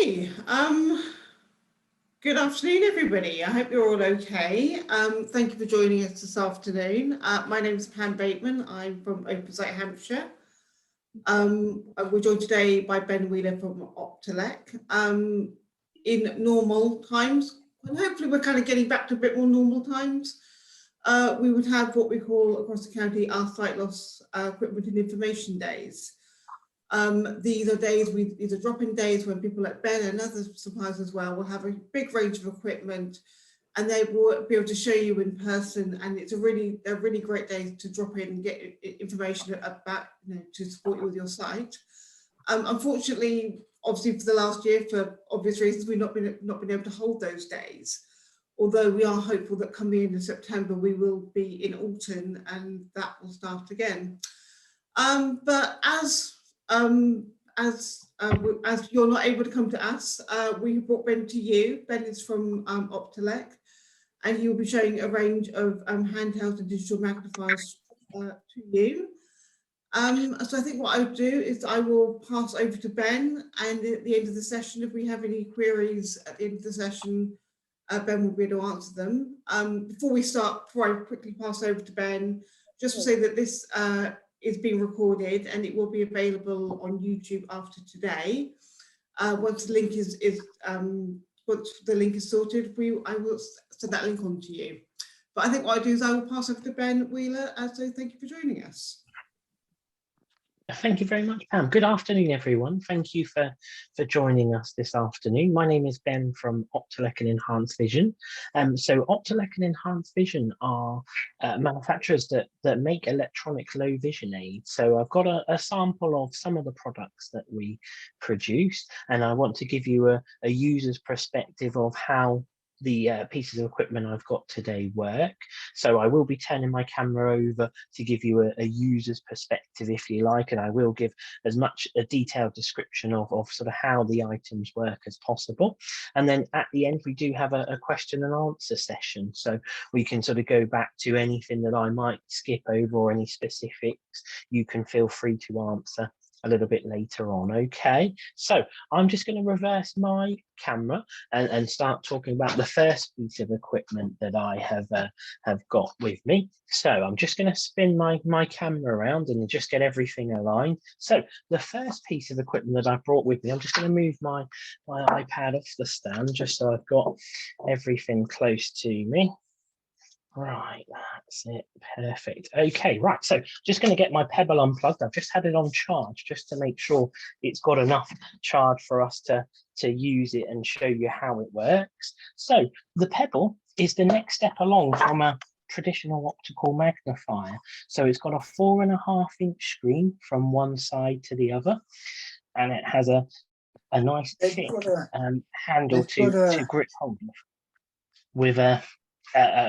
Okay, good afternoon, everybody. I hope you're all okay. Thank you for joining us this afternoon. My name is Pam Bateman. I'm from Sight Hampshire. We're joined today by Ben Wheeler from Optelec. In normal times, and hopefully we're kind of getting back to a bit more normal times, we would have what we call across the county our sight loss equipment and information days. These are days, these are drop-in days when people like Ben and other suppliers as well will have a big range of equipment, and they will be able to show you in person. And it's a really great day to drop in and get information about, to support you with your site. Unfortunately, obviously for the last year, for obvious reasons, we've not been able to hold those days. Although we are hopeful that coming in September we will be in Alton and that will start again. But as you're not able to come to us, we brought Ben to you. Ben is from Optelec, and he will be showing a range of handheld and digital magnifiers to you. So I think what I would do is I will pass over to Ben, and at the end of the session, if we have any queries at the end of the session, Ben will be able to answer them. Before I quickly pass over to Ben, just to say that this is being recorded and it will be available on YouTube after today. Once the link is sorted, I will send that link on to you. But I think what I do is I will pass over to Ben Wheeler. So thank you for joining us. Thank you very much, Pam. Good afternoon, everyone. Thank you for joining us this afternoon. My name is Ben from Optelec and Enhanced Vision. So Optelec and Enhanced Vision are manufacturers that make electronic low vision aids. So I've got a sample of some of the products that we produce, and I want to give you a user's perspective of how the pieces of equipment I've got today work. So I will be turning my camera over to give you a user's perspective, if you like, and I will give as much a detailed description of sort of how the items work as possible. And then at the end, we do have a question and answer session. So we can sort of go back to anything that I might skip over or any specifics. You can feel free to answer a little bit later on. Okay, so I'm just going to reverse my camera and start talking about the first piece of equipment that I have got with me. So I'm just going to spin my camera around and just get everything aligned. So the first piece of equipment that I brought with me, I'm just going to move my iPad off the stand just so I've got everything close to me. Right, that's it, perfect. Okay, right, so just going to get my Pebble unplugged. I've just had it on charge just to make sure it's got enough charge for us to use it and show you how it works. So the Pebble is the next step along from a traditional optical magnifier. So it's got a 4.5-inch screen from one side to the other, and it has a nice thick handle to grip hold with a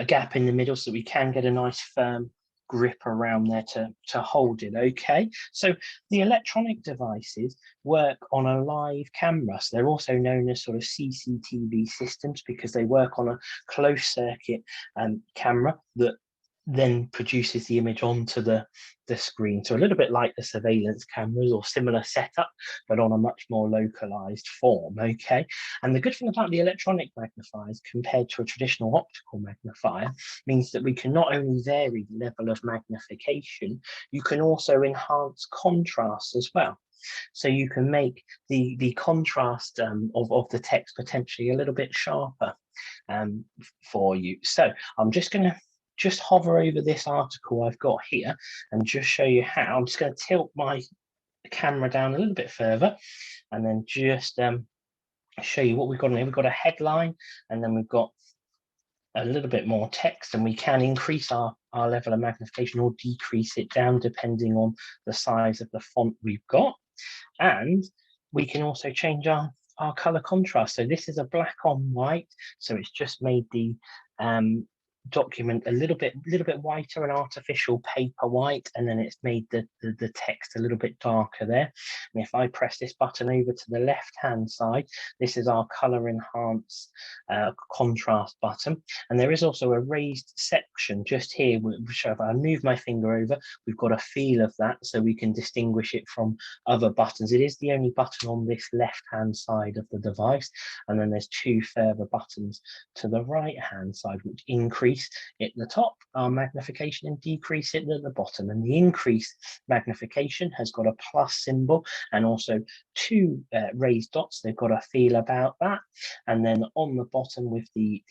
gap in the middle, so we can get a nice firm grip around there to hold it. Okay, so the electronic devices work on a live camera, so they're also known as sort of CCTV systems because they work on a closed circuit camera that then produces the image onto the screen. So a little bit like the surveillance cameras or similar setup, but on a much more localized form. Okay, and the good thing about the electronic magnifiers compared to a traditional optical magnifier means that we can not only vary the level of magnification, you can also enhance contrast as well. So you can make the contrast of the text potentially a little bit sharper for you. So I'm just going to hover over this article I've got here and just show you how. I'm just going to tilt my camera down a little bit further and then just show you what we've got in here. We've got a headline, and then we've got a little bit more text, and we can increase our level of magnification or decrease it down depending on the size of the font we've got. And we can also change our color contrast. So this is a black on white, so it's just made the document a little bit whiter, an artificial paper white, and then it's made the text a little bit darker there. And if I press this button over to the left hand side, this is our color enhance contrast button. And there is also a raised section just here, which if I move my finger over, we've got a feel of that, so we can distinguish it from other buttons. It is the only button on this left hand side of the device, and then there's two further buttons to the right hand side, which increase at the top our magnification and decrease it at the bottom. And the increase magnification has got a plus symbol and also two raised dots. They've got a feel about that. And then on the bottom with the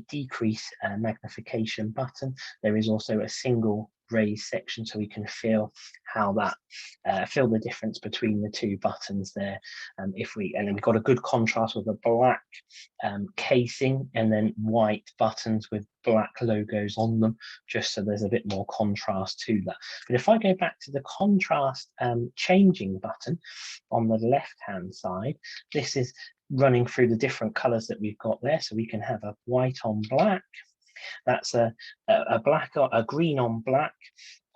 decrease magnification button, there is also a single raised section, so we can feel how that feel the difference between the two buttons there. And then we've got a good contrast with a black casing and then white buttons with black logos on them, just so there's a bit more contrast to that. But if I go back to the contrast changing button on the left hand side, this is running through the different colors that we've got there. So we can have a white on black, that's a black or a green on black,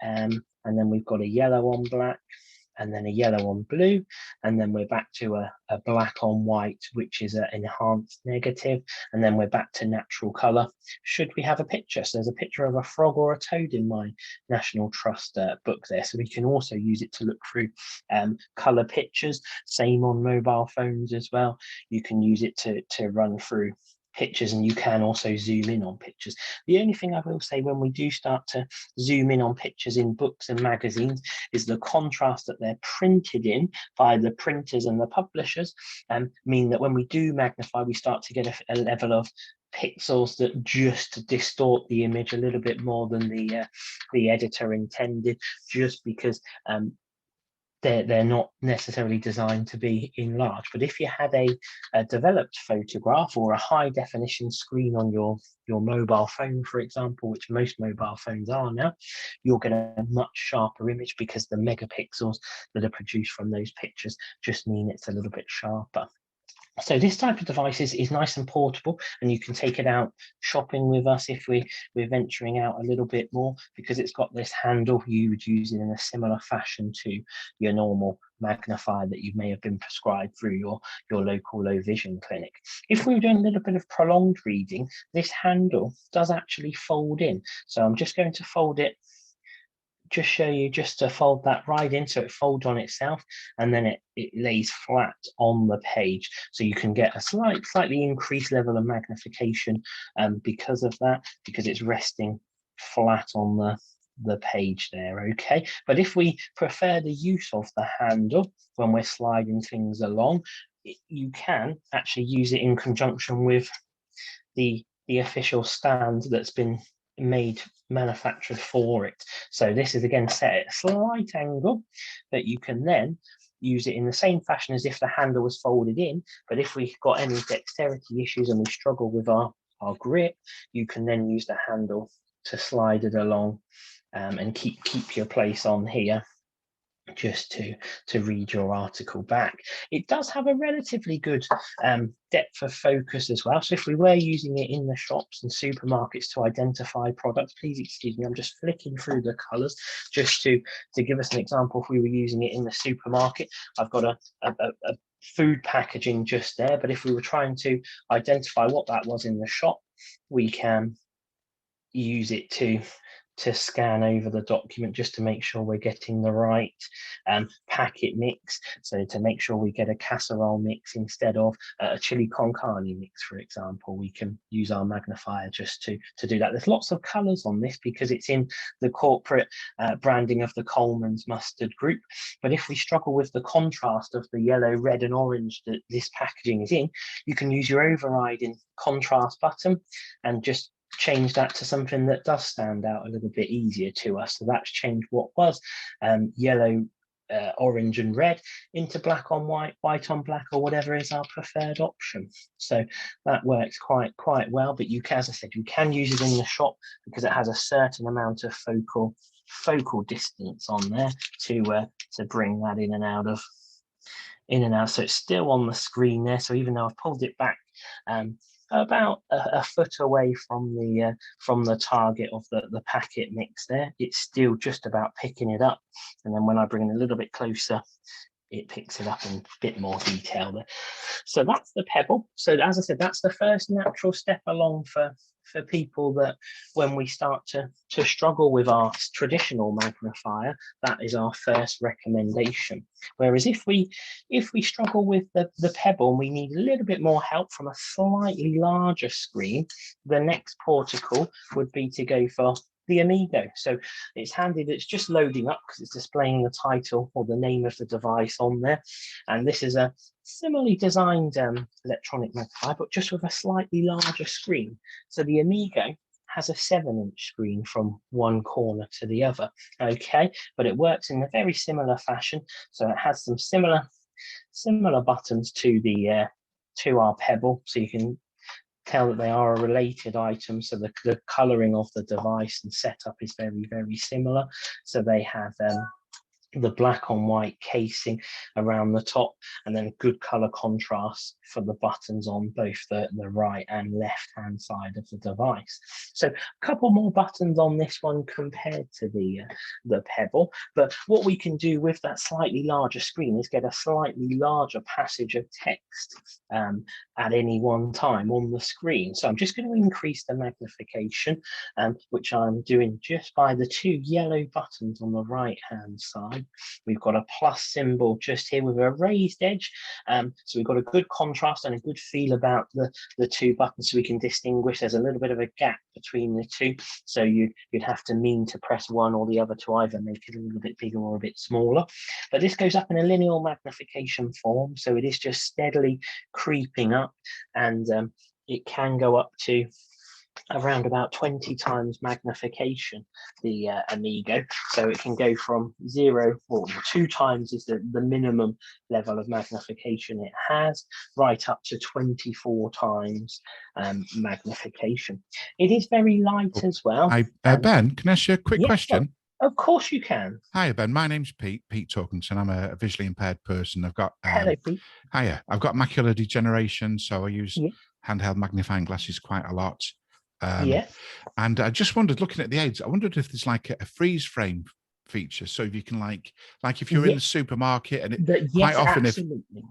and then we've got a yellow on black, and then a yellow on blue, and then we're back to a black on white, which is an enhanced negative, and then we're back to natural color should we have a picture. So there's a picture of a frog or a toad in my National Trust book there, so we can also use it to look through color pictures. Same on mobile phones as well, you can use it to run through pictures, and you can also zoom in on pictures. The only thing I will say when we do start to zoom in on pictures in books and magazines is the contrast that they're printed in by the printers and the publishers mean that when we do magnify, we start to get a level of pixels that just distort the image a little bit more than the editor intended, just because they're not necessarily designed to be enlarged. But if you had a developed photograph or a high definition screen on your mobile phone, for example, which most mobile phones are now, you'll get a much sharper image because the megapixels that are produced from those pictures just mean it's a little bit sharper. So this type of device is nice and portable, and you can take it out shopping with us if we're venturing out a little bit more, because it's got this handle. You would use it in a similar fashion to your normal magnifier that you may have been prescribed through your local low vision clinic. If we were doing a little bit of prolonged reading, this handle does actually fold in. So I'm just going to fold it, just show you, just to fold that right in so it folds on itself, and then it lays flat on the page, so you can get a slightly increased level of magnification because of that, because it's resting flat on the page there. Okay, but if we prefer the use of the handle when we're sliding things along, you can actually use it in conjunction with the official stand that's been manufactured for it. So this is again set at a slight angle, but you can then use it in the same fashion as if the handle was folded in. But if we've got any dexterity issues and we struggle with our grip, you can then use the handle to slide it along and keep your place on here, just to read your article back. It does have a relatively good depth of focus as well. So if we were using it in the shops and supermarkets to identify products, please excuse me, I'm just flicking through the colors just to give us an example. If we were using it in the supermarket, I've got a food packaging just there, but if we were trying to identify what that was in the shop, we can use it to scan over the document just to make sure we're getting the right packet mix. So to make sure we get a casserole mix instead of a chili con carne mix, for example, we can use our magnifier just to do that. There's lots of colors on this because it's in the corporate branding of the Coleman's mustard group. But if we struggle with the contrast of the yellow, red and orange that this packaging is in, you can use your overriding contrast button and just change that to something that does stand out a little bit easier to us. So that's changed what was yellow, orange and red into black on white, white on black, or whatever is our preferred option. So that works quite well. But you can, as I said, you can use it in the shop because it has a certain amount of focal distance on there to bring that in and out. So it's still on the screen there. So even though I've pulled it back about a foot away from the target of the packet mix there. It's still just about picking it up. And then when I bring it a little bit closer, it picks it up in a bit more detail there. So that's the pebble. So as I said, that's the first natural step along for people that when we start to struggle with our traditional magnifier, that is our first recommendation. Whereas if we struggle with the pebble and we need a little bit more help from a slightly larger screen, the next protocol would be to go for the Amigo. So it's handy that it's just loading up because it's displaying the title or the name of the device on there. And this is a similarly designed electronic magnifier, but just with a slightly larger screen. So the Amigo has a 7-inch screen from one corner to the other, okay? But it works in a very similar fashion. So it has some similar buttons to the to our pebble, so you can tell that they are a related item. So the colouring of the device and setup is very, very similar. So they have the black on white casing around the top, and then good color contrast for the buttons on both the right and left hand side of the device. So a couple more buttons on this one compared to the pebble, but what we can do with that slightly larger screen is get a slightly larger passage of text at any one time on the screen. So I'm just going to increase the magnification, which I'm doing just by the 2 yellow buttons on the right hand side. We've got a plus symbol just here with a raised edge, so we've got a good contrast and a good feel about the 2 buttons, so we can distinguish. There's a little bit of a gap between the 2, so you'd have to mean to press one or the other to either make it a little bit bigger or a bit smaller. But this goes up in a linear magnification form, so it is just steadily creeping up, and it can go up to around about 20 times magnification, the Amigo. So it can go from 0, or 2 times is the minimum level of magnification it has, right up to 24 times magnification. It is very light as well. Hi, Ben, can I ask you a quick question? Of course you can. Hi, Ben. My name's Pete Torkinson. I'm a visually impaired person. I've got Hello, Pete. Hiya. I've got macular degeneration, so I use handheld magnifying glasses quite a lot. And I just wondered, looking at the aids, I wondered if there's like a freeze frame feature, so if you can like if you're in the supermarket and it quite often absolutely.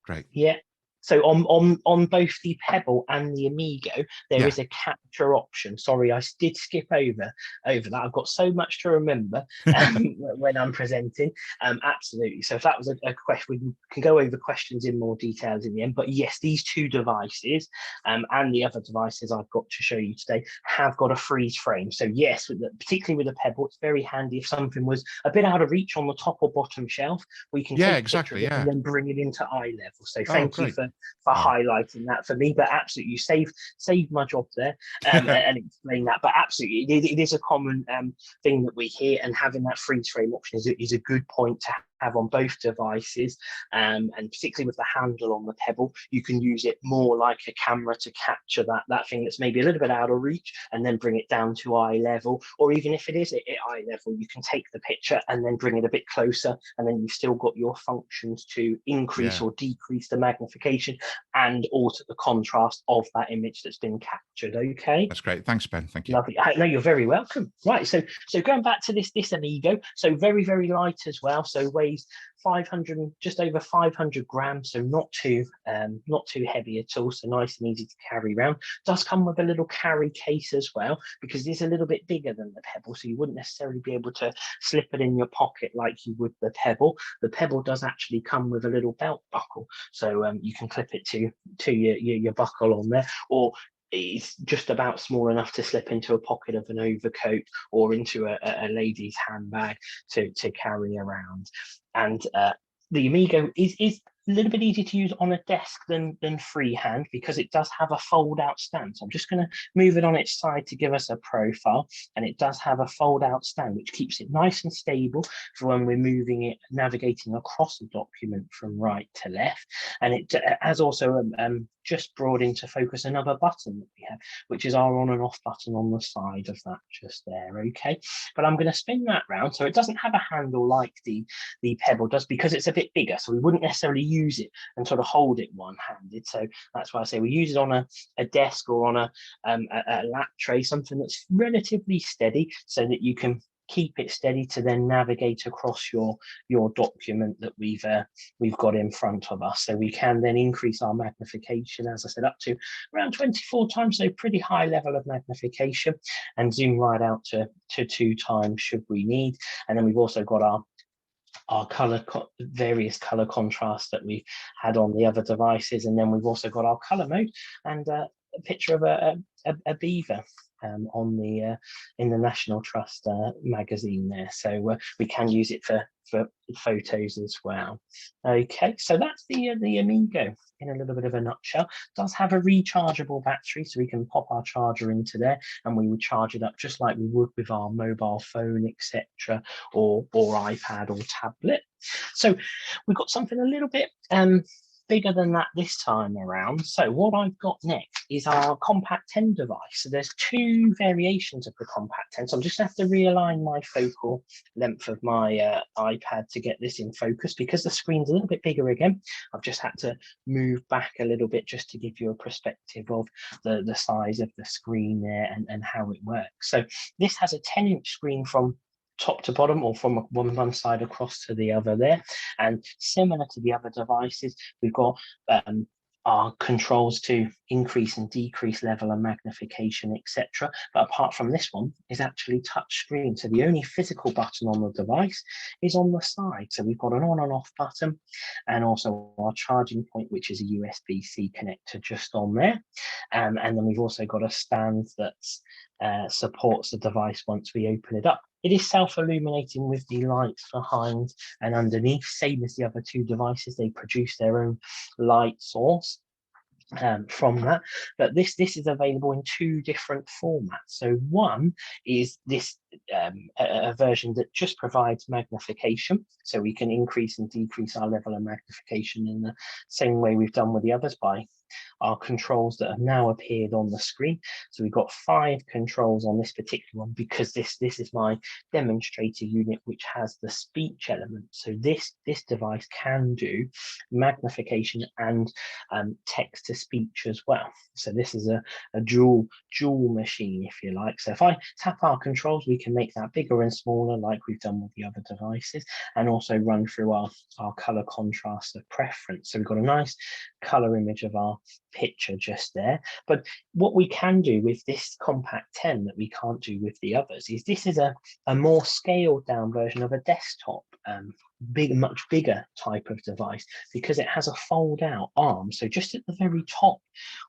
Great. So on both the Pebble and the Amigo, there is a capture option. Sorry, I did skip over that. I've got so much to remember when I'm presenting. Absolutely. So if that was a question, we can go over questions in more details in the end. But yes, these 2 devices and the other devices I've got to show you today have got a freeze frame. So yes, particularly with the Pebble, it's very handy if something was a bit out of reach on the top or bottom shelf. We can take exactly, and then bring it into eye level. So thank you for highlighting that for me. But absolutely, you saved my job there and explain that. But absolutely, it is a common thing that we hear, and having that freeze frame option is a good point to have on both devices, and particularly with the handle on the Pebble, you can use it more like a camera to capture that thing that's maybe a little bit out of reach, and then bring it down to eye level. Or even if it is at eye level, you can take the picture and then bring it a bit closer, and then you've still got your functions to increase or decrease the magnification and alter the contrast of that image that's been captured. Okay, that's great. Thanks, Ben. Thank you. Lovely. No, you're very welcome. Right, so going back to this Amigo, so very, very light as well. So weighs 500, just over 500 grams, so not too heavy at all, so nice and easy to carry around. Does come with a little carry case as well, because it's a little bit bigger than the Pebble, so you wouldn't necessarily be able to slip it in your pocket like you would the Pebble. The Pebble does actually come with a little belt buckle, so you can clip it to your buckle on there, or it's just about small enough to slip into a pocket of an overcoat or into a lady's handbag to carry around. And the Amigo is a little bit easier to use on a desk than freehand, because it does have a fold out stand. So I'm just going to move it on its side to give us a profile, and it does have a fold out stand, which keeps it nice and stable for when we're moving it, navigating across a document from right to left. And it has also just brought into focus another button that we have, which is our on and off button on the side of that just there. Okay, but I'm going to spin that round so it doesn't have a handle like the Pebble does, because it's a bit bigger, so we wouldn't necessarily use it and sort of hold it one-handed. So that's why I say we use it on a desk or on a lap tray, something that's relatively steady, so that you can keep it steady to then navigate across your document that we've got in front of us. So we can then increase our magnification, as I said, up to around 24 times, so pretty high level of magnification, and zoom right out to 2 times should we need. And then we've also got our various color contrasts that we had on the other devices, and then we've also got our color mode and a picture of a beaver on the in the National Trust magazine there, so we can use it for photos as well. Okay, so that's the Amigo in a little bit of a nutshell. It does have a rechargeable battery, so we can pop our charger into there and we would charge it up just like we would with our mobile phone, etc., or iPad or tablet. So we've got something a little bit bigger than that this time around. So what I've got next is our Compact 10 device. So there's 2 variations of the Compact 10. So I'm just going to have to realign my focal length of my iPad to get this in focus, because the screen's a little bit bigger again. I've just had to move back a little bit just to give you a perspective of the size of the screen there and how it works. So this has a 10-inch screen from top to bottom, or from one side across to the other there, and similar to the other devices, we've got our controls to increase and decrease level and magnification, etc. But apart from this one, is actually touch screen, so the only physical button on the device is on the side. So we've got an on and off button, and also our charging point, which is a USB-C connector just on there, and then we've also got a stand that supports the device once we open it up. It is self-illuminating with the lights behind and underneath, same as the other 2 devices. They produce their own light source from that, but this is available in 2 different formats. So one is this a version that just provides magnification, so we can increase and decrease our level of magnification in the same way we've done with the others by our controls that have now appeared on the screen. So we've got 5 controls on this particular one, because this is my demonstrator unit, which has the speech element. So this device can do magnification and text to speech as well. So this is a dual machine, if you like. So if I tap our controls, we can make that bigger and smaller like we've done with the other devices, and also run through our color contrast of preference. So we've got a nice color image of our picture just there. But what we can do with this Compact 10 that we can't do with the others is this is a more scaled down version of a desktop, much bigger type of device, because it has a fold out arm. So just at the very top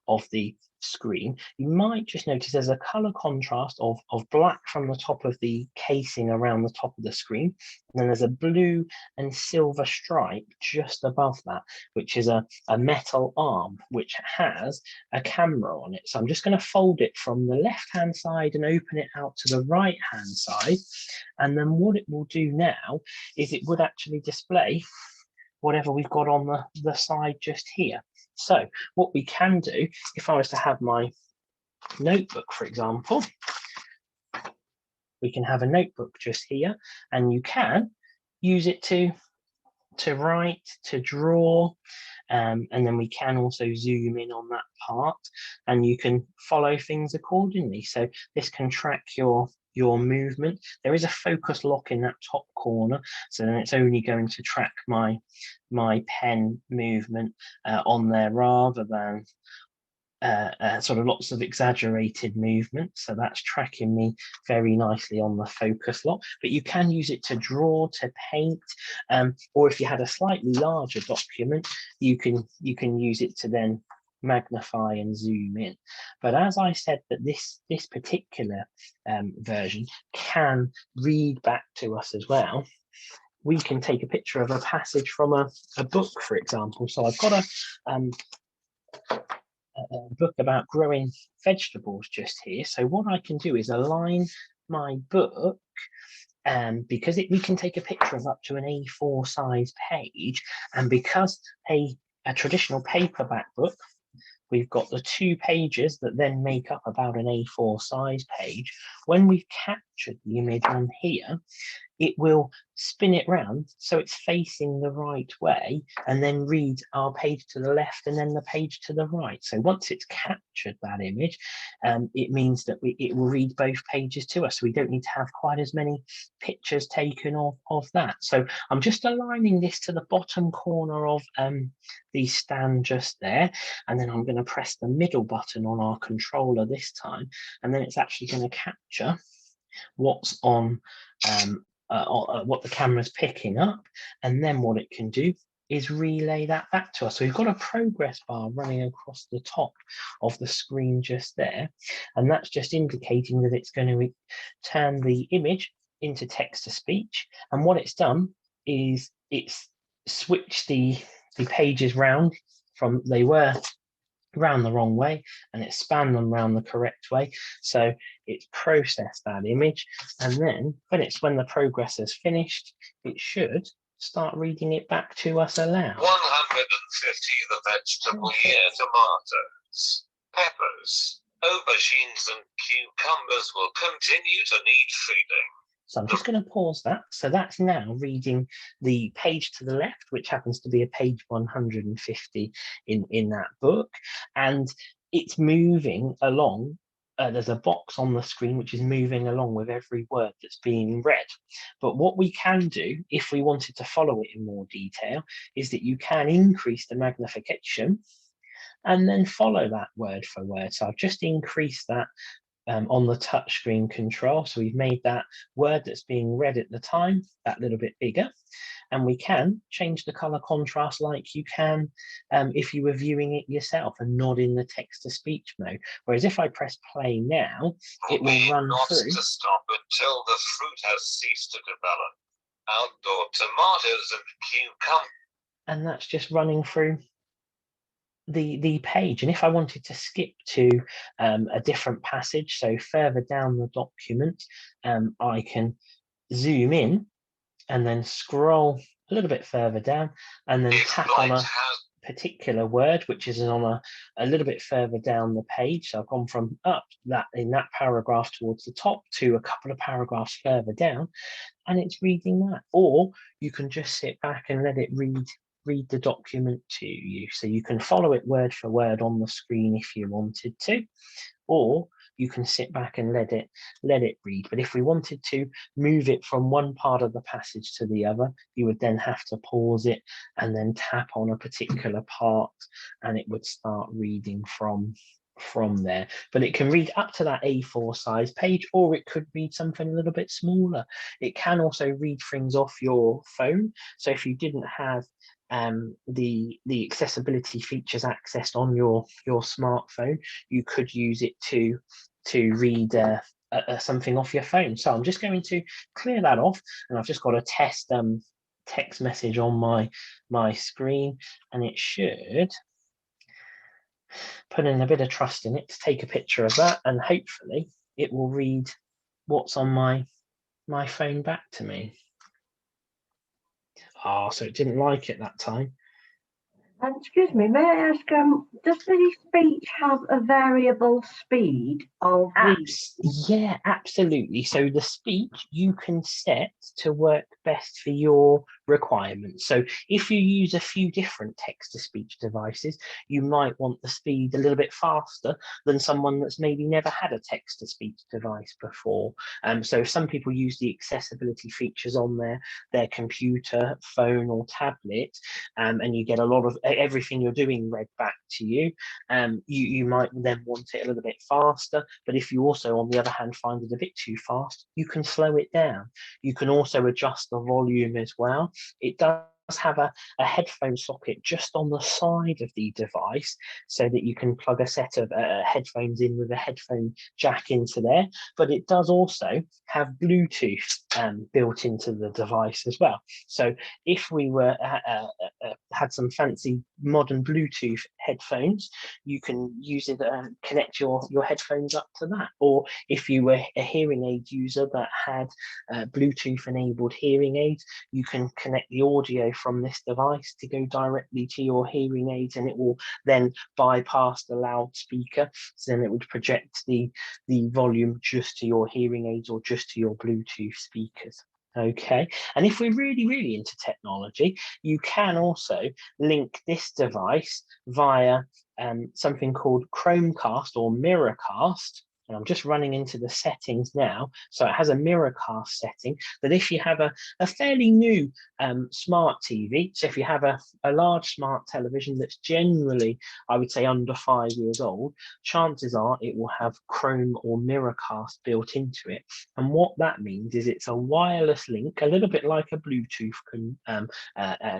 of the screen, you might just notice there's a color contrast of black from the top of the casing around the top of the screen, and then there's a blue and silver stripe just above that, which is a metal arm which has a camera on it. So I'm just going to fold it from the left hand side and open it out to the right hand side, and then what it will do now is it would actually display whatever we've got on the side just here. So what we can do, if I was to have my notebook, for example, we can have a notebook just here, and you can use it to write, to draw, and then we can also zoom in on that part, and you can follow things accordingly. So this can track your movement. There is a focus lock in that top corner, so then it's only going to track my pen movement on there, rather than sort of lots of exaggerated movement. So that's tracking me very nicely on the focus lock. But you can use it to draw, to paint, or if you had a slightly larger document, you can use it to then magnify and zoom in. But as I said, that this particular version can read back to us as well. We can take a picture of a passage from a book, for example. So I've got a book about growing vegetables just here. So what I can do is align my book, because we can take a picture of up to an A4 size page, and because a traditional paperback book we've got the 2 pages that then make up about an A4 size page. When we've captured the image on here, it will spin it round so it's facing the right way, and then read our page to the left and then the page to the right. So once it's captured that image, it means that it will read both pages to us. So we don't need to have quite as many pictures taken of that. So I'm just aligning this to the bottom corner of the stand just there, and then I'm going to press the middle button on our controller this time, and then it's actually going to capture what's on what the camera's picking up, and then what it can do is relay that back to us. So we've got a progress bar running across the top of the screen just there, and that's just indicating that it's going to turn the image into text to speech. And what it's done is it's switched the pages round from they were round the wrong way, and it spanned them round the correct way. So it's processed that image, and then when the progress is finished, it should start reading it back to us aloud. 150 the vegetable year, tomatoes, peppers, aubergines and cucumbers will continue to need feeding. So I'm just going to pause that. So that's now reading the page to the left, which happens to be a page 150 in that book. And it's moving along. There's a box on the screen which is moving along with every word that's being read. But what we can do, if we wanted to follow it in more detail, is that you can increase the magnification and then follow that word for word. So I've just increased that on the touchscreen control. So we've made that word that's being read at the time that little bit bigger, and we can change the color contrast like you can if you were viewing it yourself and not in the text to speech mode. Whereas if I press play now, it will run through. To stop until the fruit has ceased to develop. Outdoor tomatoes and cucumbers. And that's just running through the page. And if I wanted to skip to a different passage, so further down the document, I can zoom in and then scroll a little bit further down and then tap on a particular word which is on a little bit further down the page. So I've gone from up that in that paragraph towards the top to a couple of paragraphs further down, and it's reading that. Or you can just sit back and let it read the document to you. So you can follow it word for word on the screen if you wanted to, or you can sit back and let it read. But if we wanted to move it from one part of the passage to the other, you would then have to pause it and then tap on a particular part, and it would start reading from there. But it can read up to that A4 size page, or it could read something a little bit smaller. It can also read things off your phone. So if you didn't have the accessibility features accessed on your smartphone, you could use it to read something off your phone. So I'm just going to clear that off, and I've just got a test text message on my screen, and it should put in a bit of trust in it to take a picture of that, and hopefully it will read what's on my phone back to me. So it didn't like it that time. Excuse me, may I ask, does the speech have a variable speed of reading? Yeah, absolutely. So the speech you can set to work best for your requirements. So if you use a few different text-to-speech devices, you might want the speed a little bit faster than someone that's maybe never had a text-to-speech device before. So if some people use the accessibility features on their computer, phone or tablet, and you get a lot of everything you're doing read back to you, you might then want it a little bit faster. But if you also, on the other hand, find it a bit too fast, you can slow it down. You can also adjust the volume as well. It does have a headphone socket just on the side of the device, so that you can plug a set of headphones in with a headphone jack into there. But it does also have Bluetooth built into the device as well. So if we were had some fancy modern Bluetooth headphones, you can use it, connect your headphones up to that. Or if you were a hearing aid user that had Bluetooth enabled hearing aids, you can connect the audio from this device to go directly to your hearing aids, and it will then bypass the loudspeaker. So then it would project the volume just to your hearing aids or just to your Bluetooth speakers. Okay, and if we're really into technology, you can also link this device via something called Chromecast or Mirrorcast. And I'm just running into the settings now. So it has a Mirrorcast setting that if you have a fairly new smart TV, so if you have a large smart television that's generally, I would say, under 5 years old, chances are it will have Chrome or Mirrorcast built into it. And what that means is it's a wireless link, a little bit like a Bluetooth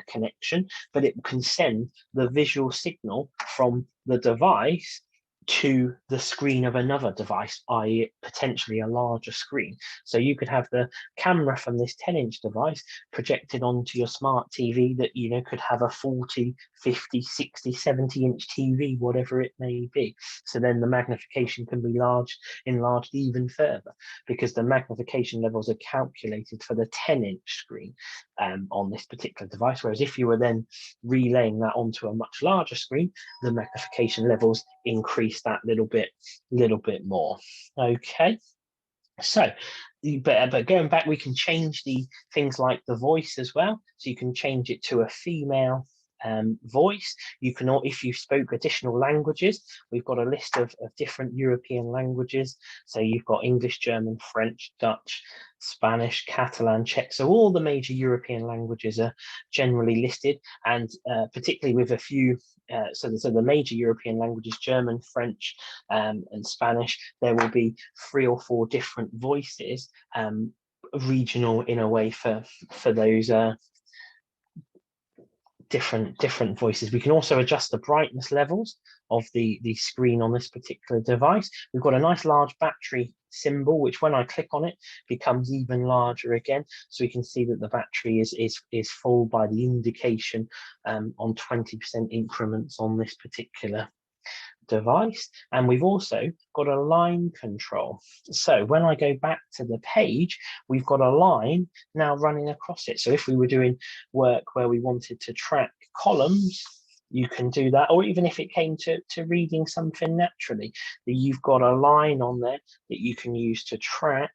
connection, but it can send the visual signal from the device to the screen of another device, i.e. potentially a larger screen. So you could have the camera from this 10-inch device projected onto your smart TV that, you know, could have a 40, 50, 60, 70-inch TV, whatever it may be. So then the magnification can be enlarged even further, because the magnification levels are calculated for the 10-inch screen on this particular device. Whereas if you were then relaying that onto a much larger screen, the magnification levels increase that little bit more. Okay, so but going back, we can change the things like the voice as well. So you can change it to a female voice. You can, if you spoke additional languages, we've got a list of different European languages. So you've got English, German, French, Dutch, Spanish, Catalan, Czech. So all the major European languages are generally listed, and particularly with a few so the major European languages, German, French, and Spanish, there will be 3 or 4 different voices, regional in a way for those different voices. We can also adjust the brightness levels of the screen on this particular device. We've got a nice large battery symbol, which when I click on it becomes even larger again. So we can see that the battery is full by the indication on 20% increments on this particular device. And we've also got a line control. So when I go back to the page, we've got a line now running across it. So if we were doing work where we wanted to track columns, you can do that. Or even if it came to reading something naturally, that you've got a line on there that you can use to track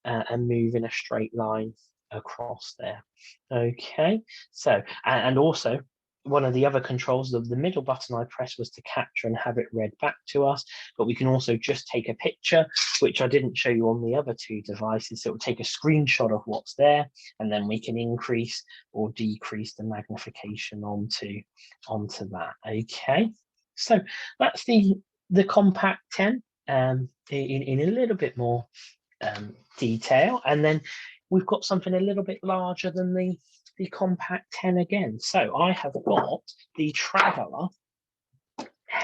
and move in a straight line across there. Okay, so and also one of the other controls of the middle button I pressed was to capture and have it read back to us, but we can also just take a picture, which I didn't show you on the other 2 devices. So it will take a screenshot of what's there, and then we can increase or decrease the magnification onto that. Okay, so that's the Compact 10 in a little bit more detail, and then we've got something a little bit larger than the Compact 10 again. So I have got the Traveller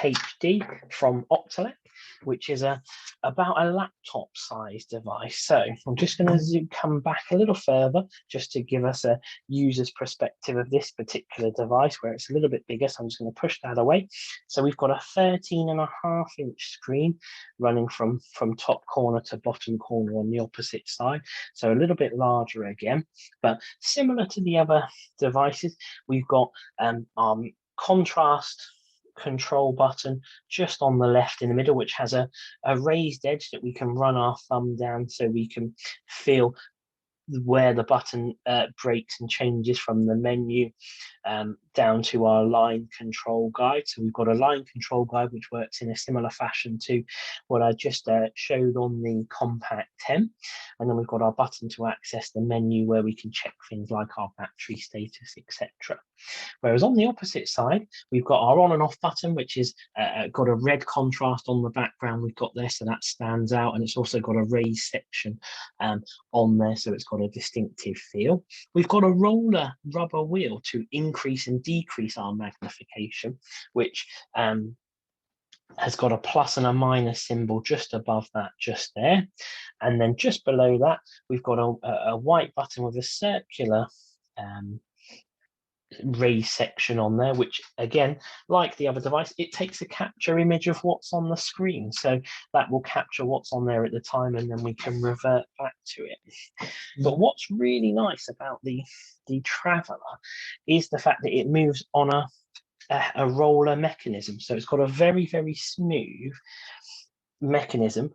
HD from Optelec, which is about a laptop size device. So I'm just going to come back a little further just to give us a user's perspective of this particular device, where it's a little bit bigger. So I'm just going to push that away. So we've got a 13.5-inch screen running from top corner to bottom corner on the opposite side. So a little bit larger again, but similar to the other devices, we've got contrast control button just on the left in the middle, which has a raised edge that we can run our thumb down so we can feel where the button breaks and changes from the menu down to our line control guide. So we've got a line control guide which works in a similar fashion to what I just showed on the Compact 10. And then we've got our button to access the menu where we can check things like our battery status, etc. Whereas on the opposite side, we've got our on and off button, which is got a red contrast on the background we've got there, so that stands out, and it's also got a raised section on there, so it's got a distinctive feel. We've got a roller rubber wheel to increase and decrease our magnification, which has got a plus and a minus symbol just above that, just there. And then just below that, we've got a white button with a circular raised section on there, which again, like the other device, it takes a capture image of what's on the screen. So that will capture what's on there at the time, and then we can revert back to it. But what's really nice about the Traveller is the fact that it moves on a roller mechanism. So it's got a very, very smooth mechanism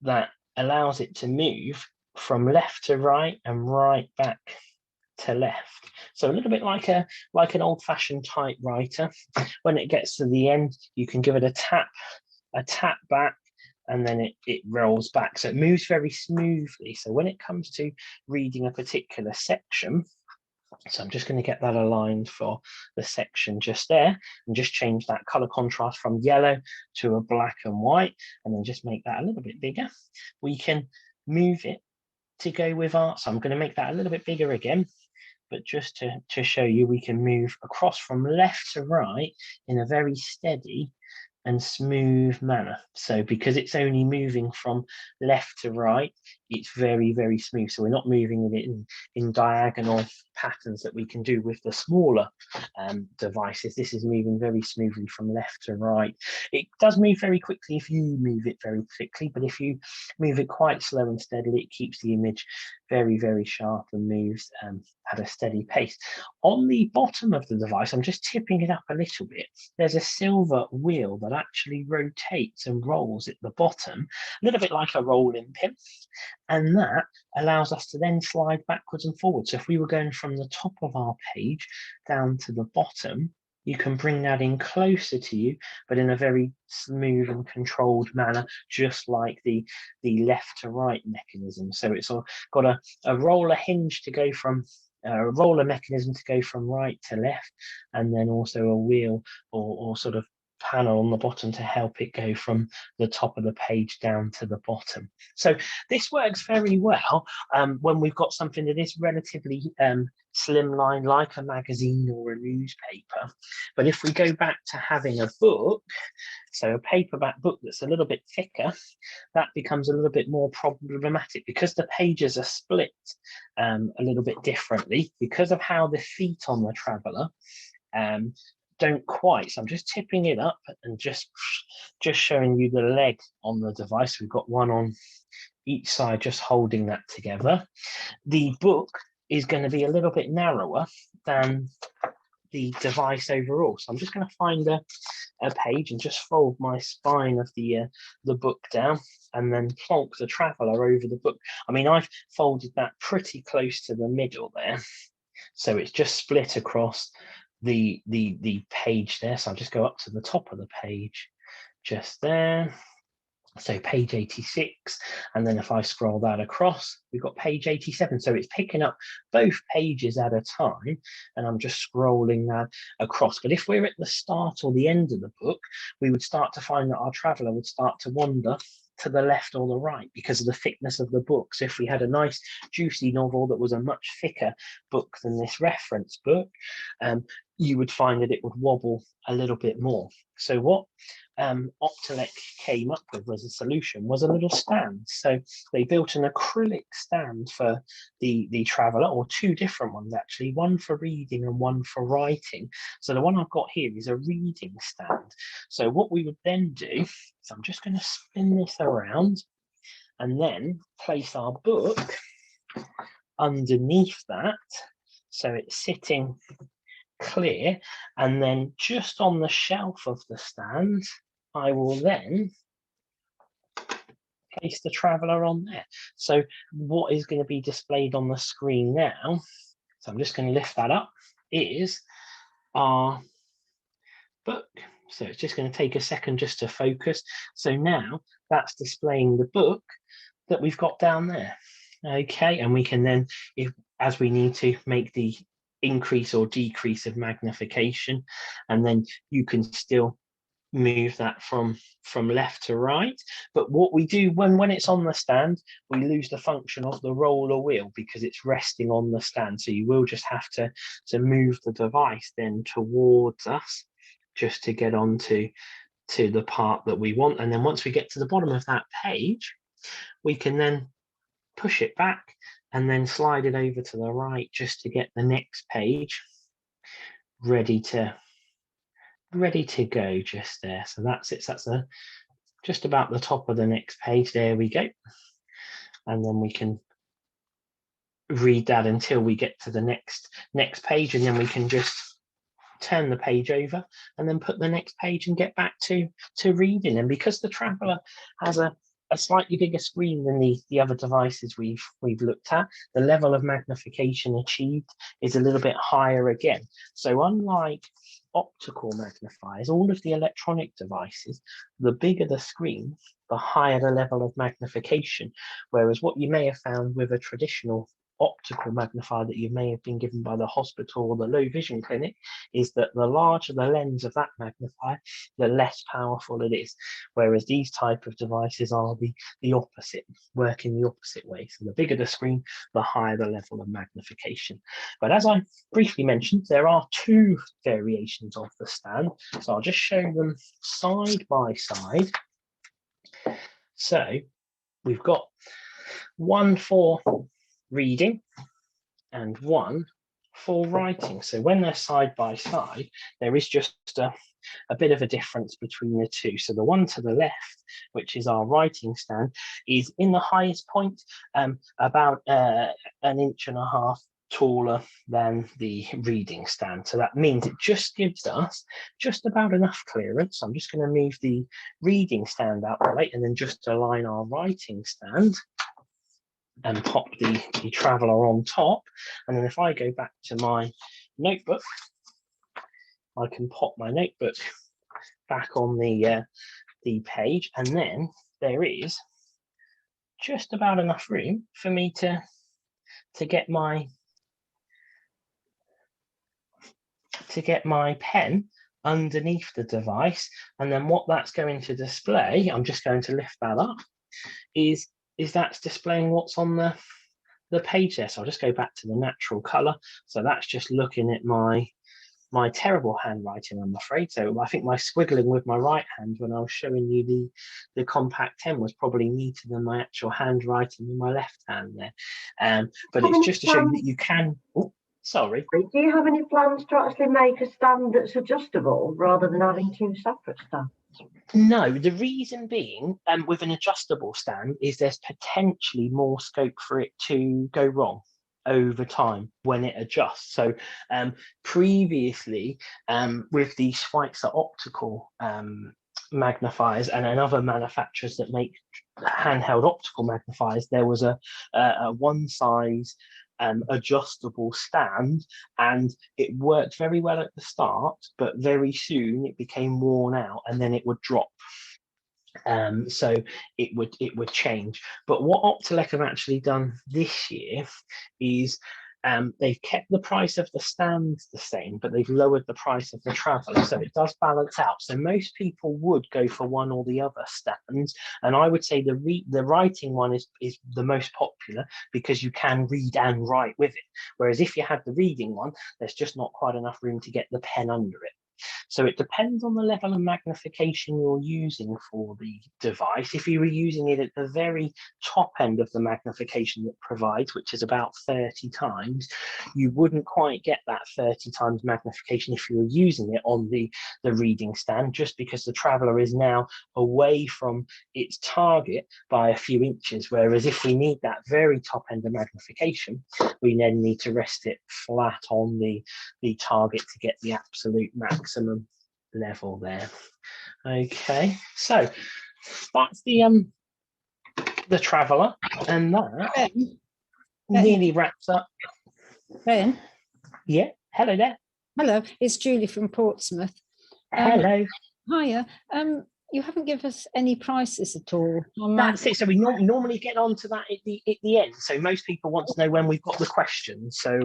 that allows it to move from left to right and right back to left. So a little bit like an old-fashioned typewriter. When it gets to the end, you can give it a tap back, and then it rolls back. So it moves very smoothly. So when it comes to reading a particular section, so I'm just going to get that aligned for the section just there, and just change that color contrast from yellow to a black and white, and then just make that a little bit bigger. We can move it to go with our, so I'm going to make that a little bit bigger again, but just to show you, we can move across from left to right in a very steady and smooth manner. So because it's only moving from left to right, it's very, very smooth. So we're not moving it in diagonal patterns that we can do with the smaller devices. This is moving very smoothly from left to right. It does move very quickly if you move it very quickly, but if you move it quite slow and steadily, it keeps the image very, very sharp and moves at a steady pace. On the bottom of the device, I'm just tipping it up a little bit. There's a silver wheel that actually rotates and rolls at the bottom, a little bit like a rolling pin. And that allows us to then slide backwards and forwards. So if we were going from the top of our page down to the bottom, you can bring that in closer to you, but in a very smooth and controlled manner, just like the left to right mechanism. So it's got a roller hinge to go from, a roller mechanism to go from right to left, and then also a wheel or sort of panel on the bottom to help it go from the top of the page down to the bottom. So this works very well when we've got something that is relatively slimline, like a magazine or a newspaper. But if we go back to having a book, so a paperback book that's a little bit thicker, that becomes a little bit more problematic because the pages are split a little bit differently because of how the feet on the Traveller don't quite. So I'm just tipping it up and just showing you the leg on the device. We've got one on each side just holding that together. The book is going to be a little bit narrower than the device overall. So I'm just going to find a page and just fold my spine of the book down and then plonk the Traveller over the book. I mean, I've folded that pretty close to the middle there. So it's just split across the page there. So I'll just go up to the top of the page just there. So page 86, and then if I scroll that across, we've got page 87. So it's picking up both pages at a time, and I'm just scrolling that across. But if we're at the start or the end of the book, we would start to find that our Traveller would start to wander to the left or the right because of the thickness of the book. So if we had a nice juicy novel that was a much thicker book than this reference book, you would find that it would wobble a little bit more. So what Optelec came up with as a solution was a little stand. So they built an acrylic stand for the Traveller, or two different ones actually, one for reading and one for writing. So the one I've got here is a reading stand. So what we would then do, so I'm just going to spin this around and then place our book underneath that. So it's sitting clear, and then just on the shelf of the stand, I will then place the Traveller on there. So what is going to be displayed on the screen now, so I'm just going to lift that up, is our book. So it's just going to take a second just to focus. So now that's displaying the book that we've got down there. Okay, and we can then, as we need to, make the increase or decrease of magnification, and then you can still move that from left to right. But what we do when it's on the stand, we lose the function of the roller wheel because it's resting on the stand. So you will just have to move the device then towards us just to get onto the part that we want. And then once we get to the bottom of that page, we can then push it back and then slide it over to the right just to get the next page. ready to go just there. So that's it. So that's just about the top of the next page. There we go. And then we can read that until we get to the next page, and then we can just turn the page over and then put the next page and get back to reading. And because the Traveller has a slightly bigger screen than the other devices we've looked at, the level of magnification achieved is a little bit higher again. So unlike optical magnifiers, all of the electronic devices, the bigger the screen, the higher the level of magnification. Whereas what you may have found with a traditional optical magnifier that you may have been given by the hospital or the low vision clinic is that the larger the lens of that magnifier, the less powerful it is. Whereas these type of devices are the opposite, work in the opposite way. So the bigger the screen, the higher the level of magnification. But as I briefly mentioned, there are two variations of the stand. So I'll just show them side by side. So we've got one for reading and one for writing. So when they're side by side, there is just a bit of a difference between the two. So the one to the left, which is our writing stand, is in the highest point, about 1.5 inches taller than the reading stand. So that means it just gives us just about enough clearance. I'm just going to move the reading stand out the way and then just align our writing stand and pop the Traveller on top. And then if I go back to my notebook, I can pop my notebook back on the page, and then there is just about enough room for me to get my pen underneath the device. And then what that's going to display, I'm just going to lift that up, is that's displaying what's on the page there. So I'll just go back to the natural color. So that's just looking at my terrible handwriting, I'm afraid. So I think my squiggling with my right hand when I was showing you the Compact 10 was probably neater than my actual handwriting in my left hand there. But it's just to show you that you can. Oh, sorry. Do you have any plans to actually make a stand that's adjustable rather than having two separate stands? No, the reason being, with an adjustable stand, is there's potentially more scope for it to go wrong over time when it adjusts. So previously, with the Schweitzer optical magnifiers and other manufacturers that make handheld optical magnifiers, there was a one size adjustable stand, and it worked very well at the start, but very soon it became worn out and then it would drop. So it would change. But what Optelec have actually done this year is they've kept the price of the stands the same, but they've lowered the price of the Traveller, so it does balance out. So most people would go for one or the other stands, and I would say the writing one is the most popular because you can read and write with it. Whereas if you had the reading one, there's just not quite enough room to get the pen under it. So it depends on the level of magnification you're using for the device. If you were using it at the very top end of the magnification it provides, which is about 30 times, you wouldn't quite get that 30 times magnification if you were using it on the reading stand, just because the Traveller is now away from its target by a few inches. Whereas if we need that very top end of magnification, we then need to rest it flat on the target to get the absolute maximum level there. Okay, so that's the Traveller, and that nearly wraps up. Ben? Yeah, hello there. Hello, it's Julie from Portsmouth. Hello. Hiya. You haven't given us any prices at all. That's it. So we normally get on to that at the end. So most people want to know when we've got the questions. So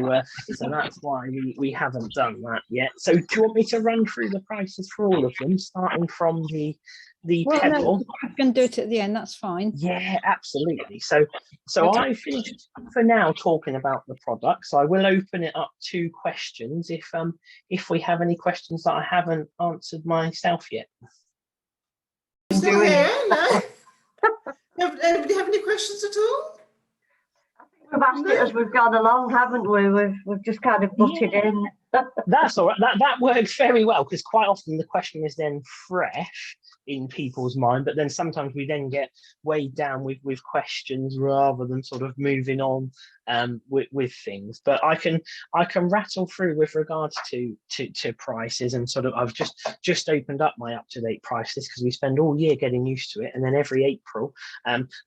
so that's why we haven't done that yet. So do you want me to run through the prices for all of them, starting from the Pebble? No, I can do it at the end. That's fine. Yeah, absolutely. So I finished for now talking about the product. So I will open it up to questions if we have any questions that I haven't answered myself yet. Still here? No? Anybody have any questions at all? We've asked it as we've gone along, haven't we? We've just kind of butted in That's all right. That works very well, because quite often the question is then fresh in people's mind, but then sometimes we then get weighed down with questions rather than sort of moving on with things. But I can rattle through with regards to prices, and sort of I've just opened up my up-to-date price list, because we spend all year getting used to it, and then every April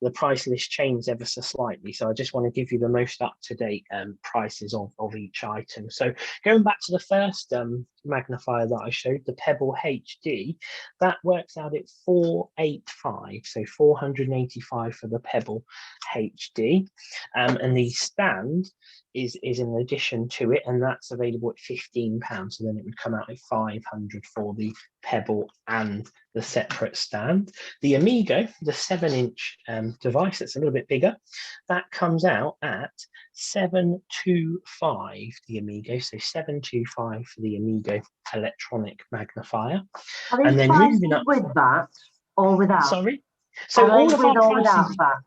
the price list changes ever so slightly. So I just want to give you the most up-to-date prices of each item. So going back to the first magnifier that I showed, the Pebble HD, that works out at 485, so 485 for the Pebble HD, and the stand is in addition to it, and that's available at £15. So then it would come out at 500 for the Pebble and the separate stand. The Amigo, the 7-inch device, that's a little bit bigger, that comes out at 725, the Amigo, so 725 for the Amigo electronic magnifier. Are And these then prices moving up, with that or without? sorry, so Are all they of with our or without prices, that?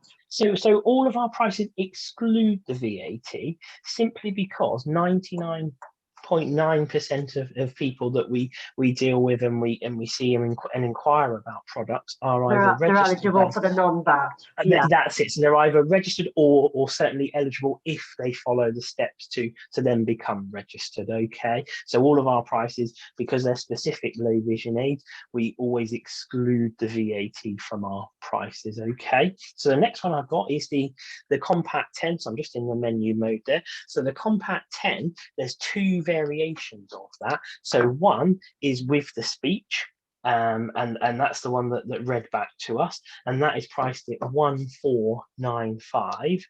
so all of our prices exclude the VAT, simply because 99.9% of people that we deal with and we see and inquire about products are either They're registered. eligible for the non-VAT. Yeah. That's it. So they're either registered or certainly eligible if they follow the steps to then become registered. Okay. So all of our prices, because they're specific low vision aids, we always exclude the VAT from our prices. Okay. So the next one I've got is the Compact 10. So I'm just in the menu mode there. So the Compact 10, there's two variations of that. So one is with the speech. And that's the one that read back to us, and that is priced at 1495,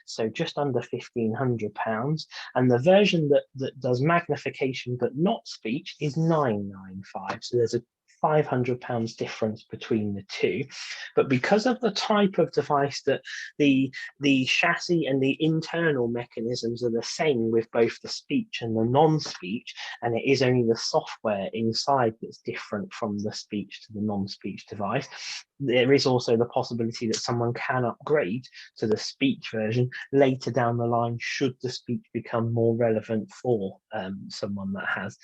so just under £1,500. And the version that does magnification but not speech is 995. So there's a £500 difference between the two. But because of the type of device, that the chassis and the internal mechanisms are the same with both the speech and the non-speech, and it is only the software inside that's different from the speech to the non-speech device, there is also the possibility that someone can upgrade to the speech version later down the line, should the speech become more relevant for someone that has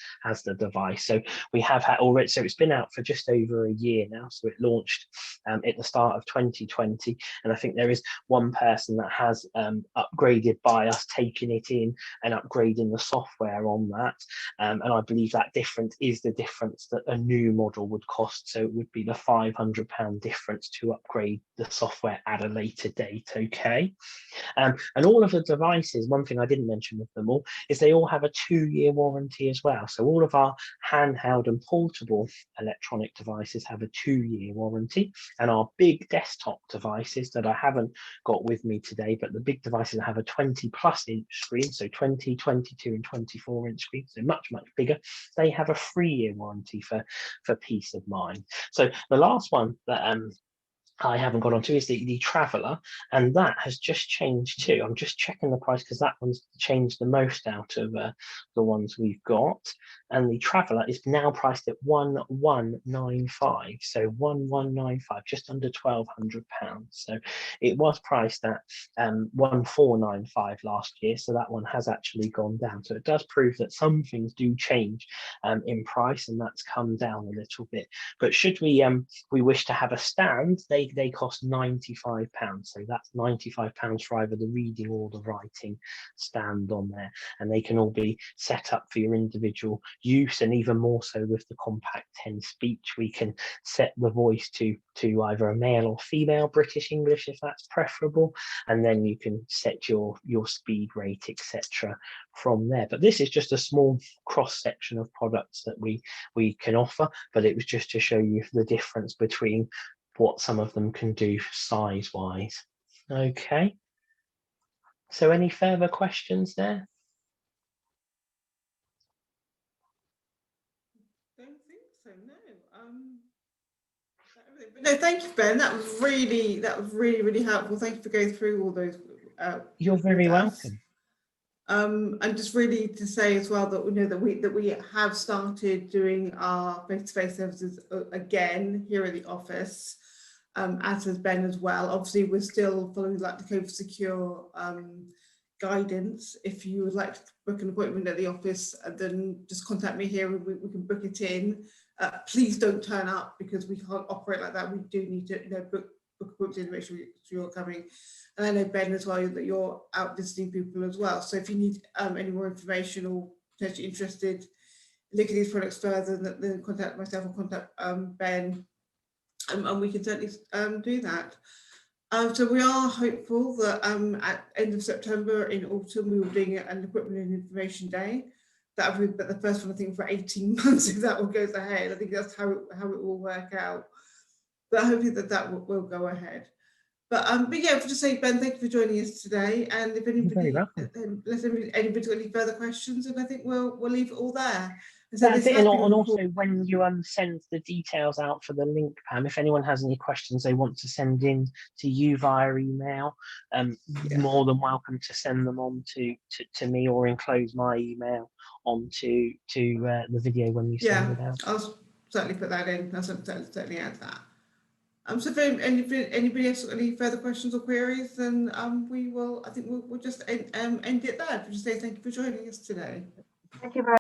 the device. So we have had already, so it's been out for just over a year now. So it launched at the start of 2020, and I think there is one person that has upgraded by us taking it in and upgrading the software on that, and I believe that difference is the difference that a new model would cost. So it would be the £500 difference to upgrade the software at a later date. Okay. And all of the devices, one thing I didn't mention with them all is they all have a 2-year warranty as well. So all of our handheld and portable electronic devices have a 2-year warranty, and our big desktop devices that I haven't got with me today, but the big devices that have a 20+ inch screen, so 20, 22 and 24-inch screen, so much bigger, they have a 3-year warranty for peace of mind. So the last one that I haven't got onto is the Traveller, and that has just changed too. I'm just checking the price because that one's changed the most out of the ones we've got, and the Traveller is now priced at 1195, so 1195, just under £1,200. So it was priced at 1495 last year, so that one has actually gone down. So it does prove that some things do change in price, and that's come down a little bit. But should we wish to have a stand, they cost £95. So that's £95 for either the reading or the writing stand on there, and they can all be set up for your individual use. And even more so with the Compact 10 speech, we can set the voice to either a male or female, British English if that's preferable, and then you can set your speed rate, etc. from there. But this is just a small cross section of products that we can offer, but it was just to show you the difference between what some of them can do size wise. Okay, so any further questions there? Don't think so, no. But no, thank you, Ben. That was really helpful. Thank you for going through all those. You're very welcome. And just really to say as well that we know that we have started doing our face-to-face services again here at the office, as has Ben as well. Obviously, we're still following like the COVID secure guidance. If you would like to book an appointment at the office, then just contact me here and we can book it in. Please don't turn up, because we can't operate like that. We do need to book appointments in to make sure you're coming. And I know, Ben, as well, that you're out visiting people as well. So if you need any more information or potentially interested in looking at these products further, then contact myself or contact Ben, and we can certainly do that. So we are hopeful that at end of September in autumn we will be doing an equipment and information day. That will be the first one, I think, for 18 months, if that all goes ahead. I think that's how it will work out. But hopefully that will go ahead. But yeah, just say, Ben, thank you for joining us today. And if anybody got any further questions, and I think we'll leave it all there. So that's it. And also, when you send the details out for the link, Pam, if anyone has any questions they want to send in to you via email, more than welcome to send them on to me, or enclose my email onto the video when you send it out. I'll certainly put that in. I'll certainly add that. So if anybody else got any further questions or queries, then we will. I think we'll just end it there. Just say thank you for joining us today. Thank you very